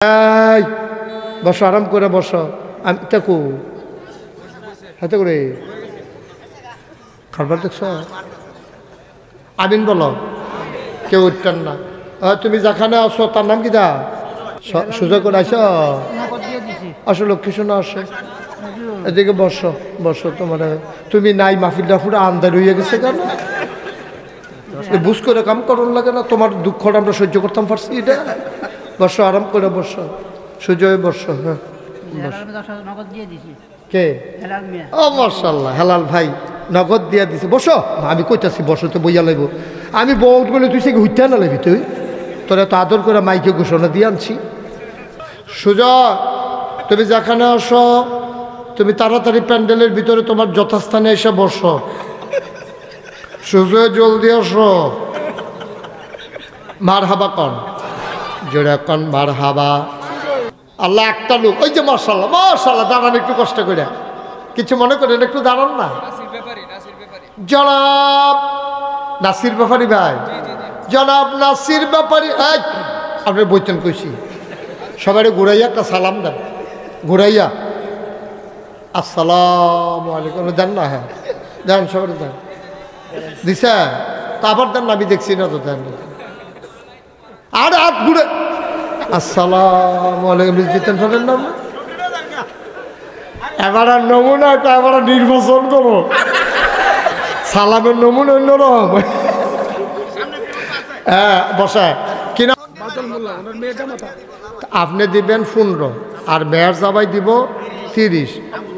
এই বসো, আরাম করে বসো। আমি দেখো হাতে করে খাবার দেখছ। আমিন বলো, কেউ উঠতেন না। তুমি যেখানে আসো তার নাম কি দা সুযোগ করে আস, আসো লক্ষ্মী শোনা আসে এদিকে বসো বসো। তোমার তুমি নাই মাহফিলটা পুরো আন্দার হইয়া গেছে কেন? বুঝ করে কাম করার লাগে না? তোমার দুঃখটা আমরা সহ্য করতাম পারছি এটা। বসো, আরাম করে বসো, সুজয় বসো। হ্যাঁ কে? ও মাশাআল্লাহ, হেলাল ভাই নগদ দিয়া দিছে। বসো, আমি কইতাছি বসো তো বইয়া লাগবো। আমি বহুত বলে তুই সে হুইতে না লাগবি, তুই তোরা তো আদর করে মাইকে ঘোষণা দিয়ে আনছি। সুজয় তুমি যেখানে আসো, তুমি তাড়াতাড়ি প্যান্ডেলের ভিতরে তোমার যথাস্থানে এসে বসো। সুজয় জলদি আসো। মার হাবা কন, জোরে কন মার হাবা। আল্লাহ একটা লোক, ওই যে মাশাআল্লাহ মাশাআল্লাহ, দাঁড়ান একটু কষ্ট করে, কিছু মনে করেন, একটু দাঁড়ান না। জনাব নাসির ব্যাপারী ভাই, জনাব নাসির ব্যাপারী, আপনি বইতেন কইছি। সবাই ঘুরাইয়া একটা সালাম দেন, ঘুরাইয়া আসসালামু আলাইকুম দেন না। হ্যাঁ দেন, সবাই দেন। দিছে তা আবার দেন না, আমি দেখছি না তো। দেন আর হাত ঘুরে আসসালামু আলাইকুম দিতেন, পারেন না? এবার আর নমুনা, এবার নির্বাচন করো। সালামের নমুনা অন্যরকম। হ্যাঁ বসায় কিনা আপনি দিবেন 15 আর মেয়ের জামাই দিব 30,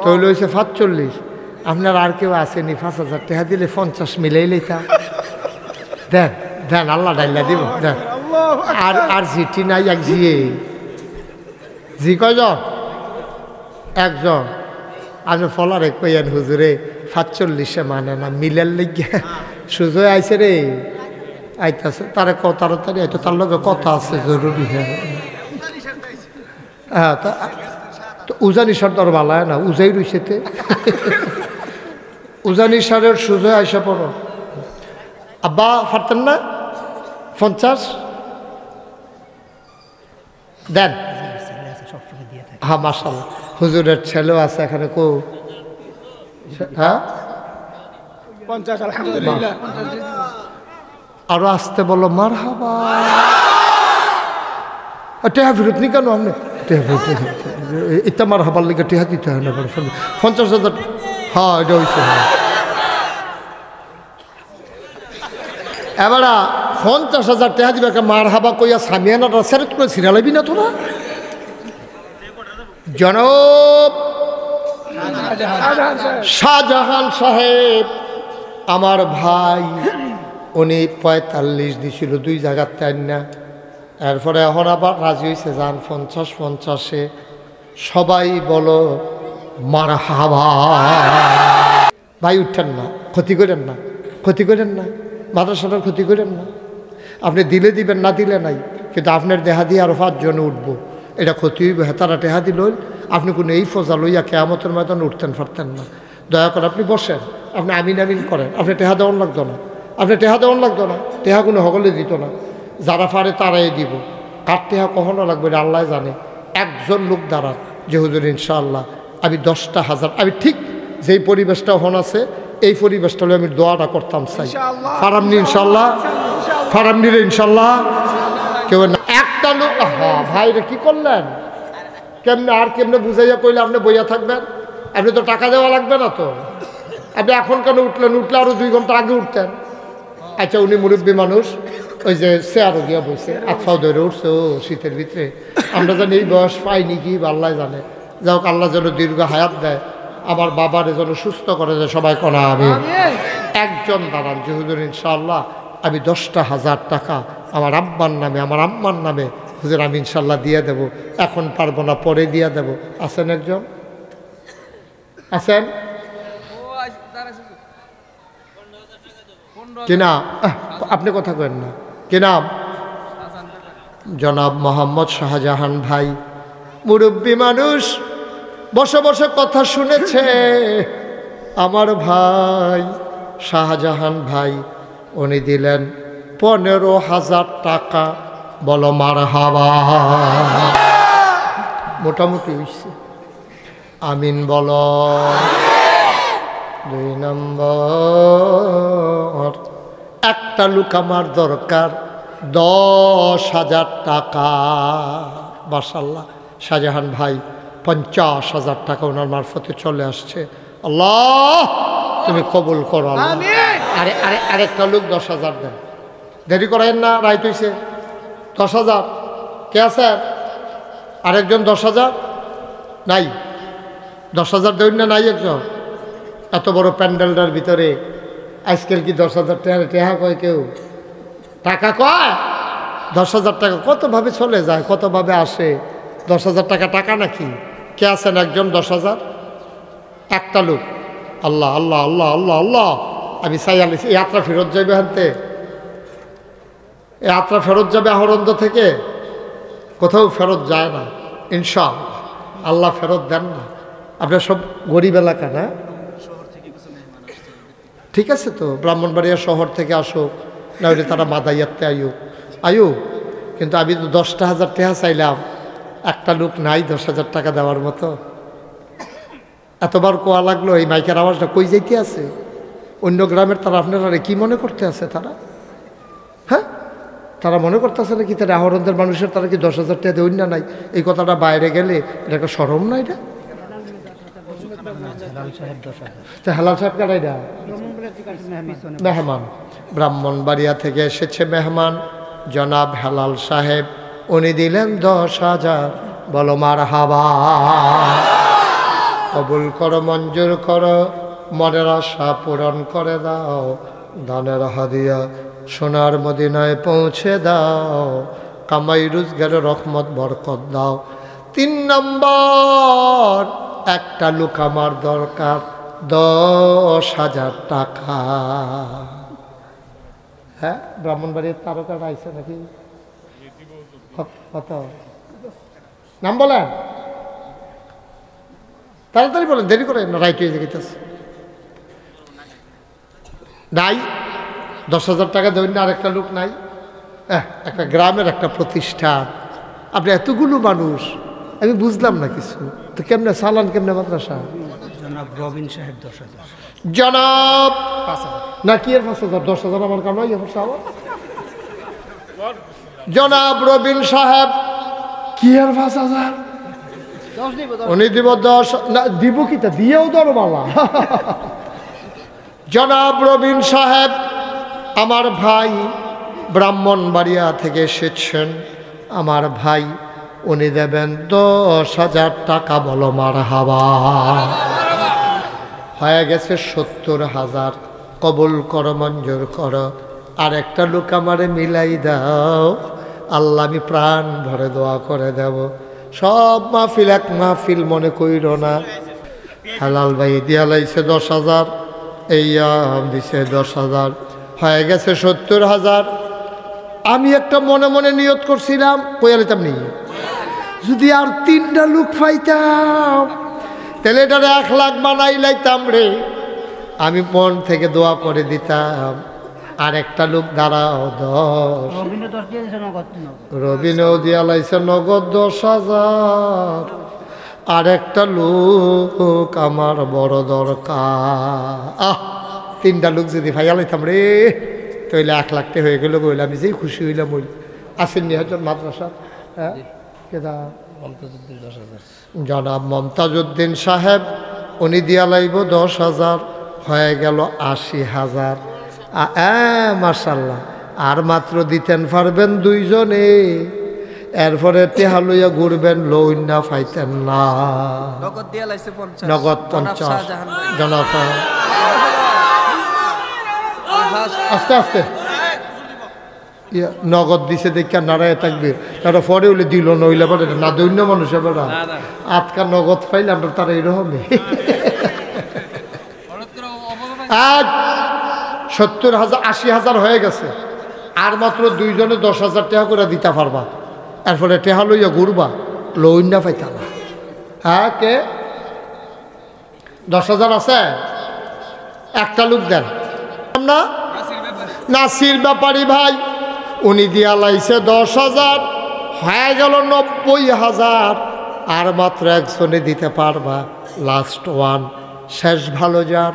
তৈল হয়েছে 45। আপনার আর কেউ আসেনি? 5000 টাকা দিলে 50 মিলেই লেখা দেন। দেন, আল্লাহ ডাইলা দিব। দেন। আর জিটি নাই, এক জিয়ে জি কয়জন? একজন। আমি ফলারে কইয়েন হুজুরে 45 মানে না, মিলের লেগে সুজয় আইসে রে, আইতাছে তারে ক তাড়াতাড়ি আইতো, তার লগে কথা আছে জরুরি। হ্যাঁ তো উজানি সার তোর বালায় না, উজাই রইছেতে উজানি সারের সুজয় আইসা পড়ো। আব্বা পারতেন না 50 দেন। হ্যাঁ মাশাআল্লাহ, হুজুরের ছেলেও আছে এখানে। কো হ্যাঁ 50 আলহামদুলিল্লাহ। আরো আসতে বলো মারহাবা। টেহা ফিরত নি কেন? আপনি এটা মারহাবার লিগে টেহা দিতে হয় না। 50,000। হ্যাঁ এটা হয়েছে। এবার 50,000 টাকা দিবে, মারহাবা কইয়া সামিয়ানাটা সেরেট করে ছিড়ালাবি না তোরা? জনাব শাহজাহান সাহেব আমার ভাই, উনি 45 দিছিল 2 জায়গার তাই না। এরপরে এখন আবার রাজি হয়েছে যান 50-50-এ। সবাই বলো মারহাবা। ভাই উঠছেন না, ক্ষতি করেন না, ক্ষতি করেন না, মাদ্রাসাটার ক্ষতি করেন না। আপনি দিলে দিবেন, না দিলে নাই, কিন্তু আপনার দেহা দিয়ে আরো 5 জন উঠবো, এটা ক্ষতি হইবে। হেতারা টেহা দিল, আপনি কোনো এই ফজা লইয়া কেয়ামতের ময়দানে উঠতেন পারতেন না। দয়া করে আপনি বসেন, আপনি আমিন আমিন করেন। আপনি টেহা দেওয়ান লাগতো না, আপনি টেহা দেওয়ান লাগতো না। টেহা কোনো সকলে দিত না, যারা পারে তারাই দিব। কার টেহা কখনো লাগবে না আল্লাহ জানে। একজন লোক দাঁড়ান যে হুজুর ইনশাআল্লাহ আমি 10,000, আমি ঠিক যেই পরিবেশটা হন আছে এই পরিবেশটা হলে আমি দোয়াটা করতাম চাই। ফারামনি ইনশাল্লাহ, ফারামনিরে ইনশাল্লাহ কেউ না। একটা লোক ভাইরে কি করলেন? কেমনে আর কেমনে বুঝাইয়া কইলে আপনি বইয়া থাকবেন? আপনি তো টাকা দেওয়া লাগবে না তো। আপনি এখন কেন উঠলেন? উঠলে আরো 2 ঘন্টা আগে উঠতেন। আচ্ছা উনি মুরব্বী মানুষ, ওই যে চেয়ারও গিয়া বসে আচ্ছাও ধরে উঠছে। ও শীতের ভিতরে আমরা জানি এই বয়স পাইনি কি আল্লাহ জানে। যাই হোক, আল্লাহ যেন দীর্ঘ হায়াত দেয়, আমার বাবারে যেন সুস্থ করে দেয়। সবাই কনা আমি একজন দাঁড়ান যে হুজুর ইনশাআল্লাহ আমি 10,000 টাকা আমার আব্বার নামে, আমার আম্মার নামে হুজুর আমি ইনশাল্লাহ দিয়ে দেব। এখন পারবো না, পরে দিয়ে দেব। আছেন একজন? আছেন কিনা? আপনি কথা কেন না? কি নাম? জনাব মোহাম্মদ শাহজাহান ভাই, মুরব্বী মানুষ, বসে বসে কথা শুনেছে। আমার ভাই শাহজাহান ভাই উনি দিলেন 15,000 টাকা। বলো মারহাবা। মোটামুটি হইছে। আমিন বলো। 2 নম্বর, একটা লোক আমার দরকার 10,000 টাকা। মাশাআল্লাহ, শাহজাহান ভাই 50,000 টাকা ওনার মারফতে চলে আসছে। আল্লাহ তুমি কবুল করো আল্লাহ। আরে আরে আরেকটা লোক 10,000 দেন, দেরি করেন না, রাইট হইছে। 10,000 কে আছে? আরেকজন 10,000 নাই? 10,000 দেন না? নাই একজন? এত বড় প্যান্ডেলটার ভিতরে আজকাল কি 10,000 টাকা কয় কেউ? টাকা কয়? 10,000 টাকা কতভাবে চলে যায়, কতভাবে আসে। 10,000 টাকা টাকা নাকি? কে আছেন একজন 10,000? একটা লোক। আল্লাহ আল্লাহ আল্লাহ আল্লাহ আল্লাহ। আমি চাই আলিস এই যাত্রা ফেরত যাবে হানতে, এই যাত্রা ফেরত যাবে আহরন্দ থেকে, কোথাও ফেরত যায় না ইনশাআল্লাহ। আল্লাহ ফেরত দেন না। আপনার সব গরিব এলাকা না? ঠিক আছে তো, ব্রাহ্মণবাড়িয়া শহর থেকে আসুক, না হলে তারা মাদাইয়াতে আয়ুক। কিন্তু আমি তো 10,000 টাকা চাইলাম, একটা লোক নাই 10,000 টাকা দেওয়ার মতো। এতবার কোয়া লাগলো, এই মাইকের আওয়াজটা কই যাইতে আছে? অন্য গ্রামের তারা আপনারা কি মনে করতে আছে তারা? হ্যাঁ, তারা মনে করতেছে নাকি তারা আহরণদের মানুষের তারা কি 10,000 টাকা দেউন না নাই? এই কথাটা বাইরে গেলে এটা একটা শরম না? এটা হেলাল সাহেব কারা? এটা মেহমান, ব্রাহ্মণবাড়িয়া থেকে এসেছে মেহমান জনাব হেলাল সাহেব। উনি দিলেন 10,000। বলো মারহাবা। কবুল করো, মঞ্জুর করো, মনের আশা পূরণ করে দাও। দানের হাদিয়া সোনার মদিনায় পৌঁছে দাও। কামাই রোজগারে রহমত বরকত দাও। 3 নম্বর, একটা লোক আমার দরকার 10,000 টাকা। হ্যাঁ, ব্রাহ্মণবাড়ির তারকাটা আইছে নাকি? কত নাম বলেন? তাড়াতাড়ি বলেন, দেরি করেন না, রাইট হয়ে যেতেছে। নাই 10,000 টাকা দেবেন না? আরেকটা লোক নাই? একটা গ্রামের একটা প্রতিষ্ঠান, আপনি এতগুলো মানুষ, আমি বুঝলাম না কিছু তো। কেমনে চালান, কেমনে মাদ্রাসা? জনাব রবিন সাহেব 10,000। জনাব না কি এর 5,000? 10,000 আমার কামাই। জনাব রবিন সাহেব কি এর 5,000? উনি দিব 10 না, দিব কি তা দিয়েও দরবালা। জনাব রবিন সাহেব আমার ভাই, ব্রাহ্মণবাড়িয়া থেকে এসেছেন আমার ভাই, উনি দেবেন 10,000 টাকা। বলো মারহাবা। হয়ে গেছে 70,000। কবুল করো, মঞ্জুর করো। আর একটা লোক আমারে মিলাই দাও। আল্লাহ আমি প্রাণ ভরে দোয়া করে দেব। সব মাহফিল এক মাহফিল মনে কইর না। হেলাল ভাই দিয়া লাইছে 10,000, এই দিছে 10,000, হয়ে গেছে 70,000। আমি একটা মনে মনে নিয়ত করছিলাম, কইয়ালিতাম নি, যদি আর 3টা লোক পাইতাম তাহলে এটারে 1 লাখ বানাই লাইতাম রে। আমি মন থেকে দোয়া করে দিতাম। আর একটা লোক দাঁড়াও 10। রবিনও দিয়া লাইছে নগদ 10,000। আর একটা লোক আমার বড় দরকার। 3টা লোক যদি ভাইয়া লাইতাম রে, তাহলে 1 লাখ টাকা হয়ে গেল। বললাম আমি যেই খুশি হইলাম। ওই আসেননি হয়তো মাদ্রাসা? হ্যাঁ, জনাব মমতাজউদ্দিন সাহেব, উনি দিয়া লাইব 10,000। হয়ে গেল 80,000। মাশাল্লাহ। আর মাত্র দিতেন পারবেন 2 জনে। এরপরে টেহা লইয়া ঘুরবেন, লইন না পাইতেন না। নগদ 50। জনাব আস্তে আস্তে নগদ দিছে দেখে নাড়ায় থাকবে। তারা পরে হইলে দিল, নইলে পরে না দৈন্য মানুষ বেড়া আজকাল নগদ পাইলে আমরা তারা এরকমই। আজ 70,000 80,000 হয়ে গেছে। আর মাত্র 2 জনে 10,000 টাকা করে দিতে পারবা। এরপরে টেহা লইয়া ঘুরবা, লইন না পাইতা না। হ্যাঁ, কে 10,000 আছে? একটা লোক দেন না? নাসির ব্যাপারী ভাই, উনি দিয়া লাইছে 10,000। হয়ে গেল 90,000। আর মাত্র একজনে দিতে পারবা, লাস্ট ওয়ান, শেষ ভালো যার,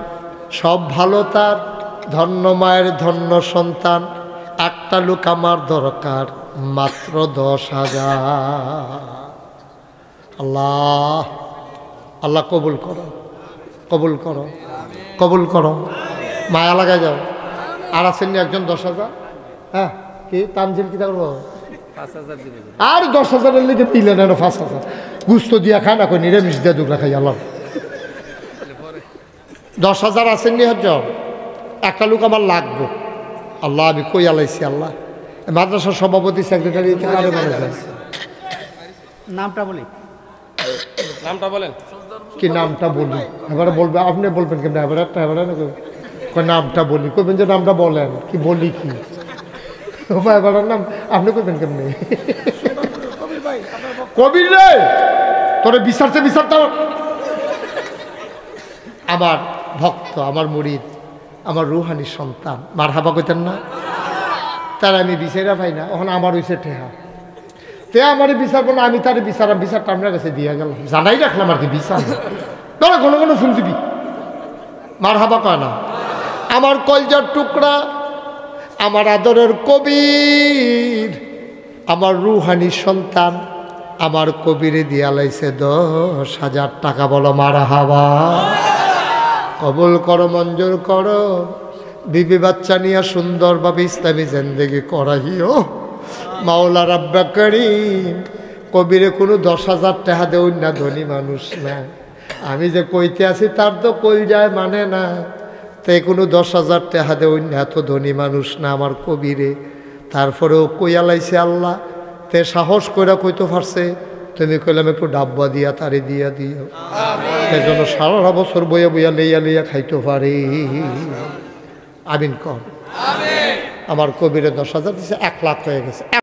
সব ভালো তার, ধন্য মায়ের ধন্য সন্তান, একটা লোক আমার দরকার, মাত্র 10,000। আল্লাহ আল্লাহ কবুল করো, কবুল করো, কবুল করো, মায়া লাগাই যাও। আর আসেননি একজন 10,000? হ্যাঁ, কি তানজিল কি করবো? আর 10,000-এর লিখে পিলে নেন 5,000 গুস্ত দিয়া খায় না, কই নিরামিষ দিয়া দুগলা খাই। আল্লাহ 10,000 আসেননি হজ্জন? একটা লোক আমার লাগবো। আল্লাহ আমি কই আলাইছি, আল্লাহ মাদ্রাসার সভাপতি সেক্রেটারি কারে বলে যায়? নামটা বলি, নামটা বলেন। কি নামটা বলি? এবারে বলবে, আপনি বলবেন কেমন? এবারে নামটা বলি, কইবেন যে নামটা বলেন, কি বলি কি এবার নাম আপনি কইবেন কেমনি? কবির রে, তোরে বিচারতে বিচারতে আমার ভক্ত, আমার মুরিদ, আমার রুহানি সন্তান, মারহাবা কইতেন না? তার আমি বিচারা পাই না, ওখানে আমার হইছে ঠেহা, তে আমার বিচার বলো, আমি তার বিচারটা আপনার কাছে দিয়ে গেলাম, জানাই রাখলাম আর কি বিচার। তোরা কোনো কোনো ফুল দিবি, মারহাবা কয় না? আমার কলজার টুকরা, আমার আদরের কবির, আমার রুহানি সন্তান, আমার কবিরে দিয়া লাইছে 10,000 টাকা। বলো মারহাবা, কবুল করো, মঞ্জুর করো, বিবি বাচ্চা নিয়ে সুন্দরভাবে ইসলামী জিন্দেগি করাইও মাওলা রাব্বা করিম। কবিরে কোনো 10,000 টাকা দেউন না, ধনী মানুষ না। আমি যে কইতে আছি তার তো কই যায় মানে না, তাই কোনো 10,000 টাকা দেউন না, এত ধনী মানুষ না আমার কবিরে। তারপরেও কইয়া লাইছে আল্লাহ, তে সাহস কইরা কইতে পারছে, তুমি কইলাম একটু ডাব্বা দিয়া তারে দিয়া দিও, সেই জন্য সারা বছর বইয়া বইয়া লইয়া লইয়া খাইতে পারে। আমিন কর। আমার কবিরে 10,000 দিছে, 1 লাখ হয়ে গেছে।